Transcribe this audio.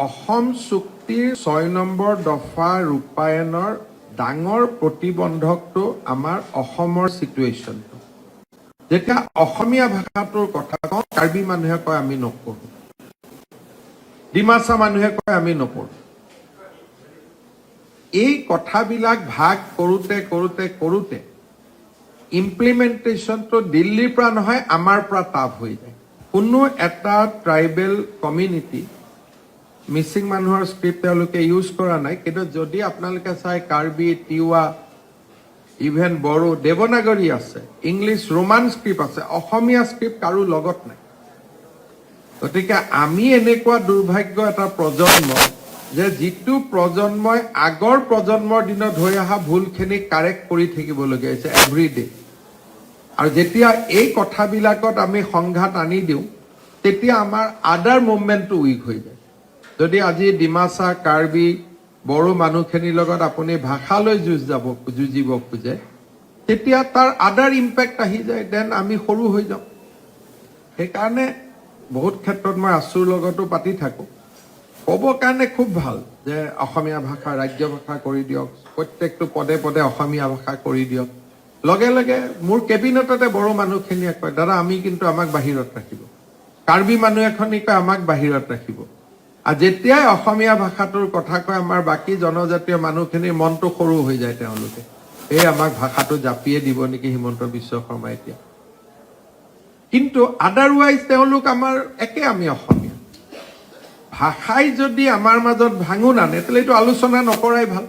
অসম চুক্তিৰ 6 নম্বৰ দফা ৰূপায়ণৰ ডাঙৰ প্ৰতিবন্ধকটো আমাৰ অসমৰ চিটুৱেশ্যনটো। যেতিয়া অসমীয়া ভাষাটোৰ কথা কওঁ, কাৰ্বি মানুহে কয় আমি নপঢ়ো, ডিমাচা মানুহে কয় আমি নপঢ়ো। এই কথাবিলাক ভাগ কৰোঁতে কৰোঁতে কৰোঁতে ইমপ্লিমেণ্টেশ্যনটো দিল্লীৰ পৰা নহয়, আমাৰ পৰা টাফ হৈ যায়। কোনো এটা ট্ৰাইবেল কমিউনিটি মিচিং মানুহৰ স্ক্ৰিপ্ট তেওঁলোকে ইউজ কৰা নাই, কিন্তু যদি আপোনালোকে চাই কাৰ্বি, তিৱা, ইভেন বড়ো, দেৱনাগৰী আছে, ইংলিছ ৰোমান স্ক্ৰিপ্ট আছে, অসমীয়া স্ক্ৰিপ্ট কাৰো লগত নাই। গতিকে আমি এনেকুৱা দুৰ্ভাগ্য এটা প্ৰজন্ম যে যিটো প্ৰজন্মই আগৰ প্ৰজন্মৰ দিনত হৈ অহা ভুলখিনি কাৰেক্ট কৰি থাকিবলগীয়া হৈছে এভৰি ডে। আৰু যেতিয়া এই কথাবিলাকত আমি সংঘাত আনি দিওঁ, তেতিয়া আমাৰ আদাৰ মুভমেণ্টটো উইক হৈ যায়। যদি আজি ডিমাচা, কাৰ্বি, বড়ো মানুহখিনিৰ লগত আপুনি ভাষালৈ যুঁজিব খোজে, তেতিয়া তাৰ আদাৰ ইম্পেক্ট আহি যায়, দেন আমি সৰু হৈ যাওঁ। সেইকাৰণে বহুত ক্ষেত্ৰত মই আছুৰ লগতো পাতি থাকোঁ, ক'ব কাৰণে খুব ভাল যে অসমীয়া ভাষা ৰাজ্য ভাষা কৰি দিয়ক, প্ৰত্যেকটো পদে পদে অসমীয়া ভাষা কৰি দিয়ক। লগে লগে মোৰ কেবিনেটতে বড়ো মানুহখিনিয়ে কয়, দাদা আমি কিন্তু আমাক বাহিৰত ৰাখিব, কাৰ্বি মানুহ এখনে কয় আমাক বাহিৰত ৰাখিব। আৰু যেতিয়াই অসমীয়া ভাষাটোৰ কথা কয়, আমাৰ বাকী জনজাতীয় মানুহখিনিৰ মনটো সৰু হৈ যায়। তেওঁলোকে আমাক ভাষাটো জাপিয়ে দিব নেকি হিমন্ত বিশ্ব শৰ্মা এতিয়া। কিন্তু আদাৰৱাইজ তেওঁলোক আমাৰ একে, আমি অসমীয়া। ভাষাই যদি আমাৰ মাজত ভাঙোন আনে, তাহলে এইটো আলোচনা নকৰাই ভাল।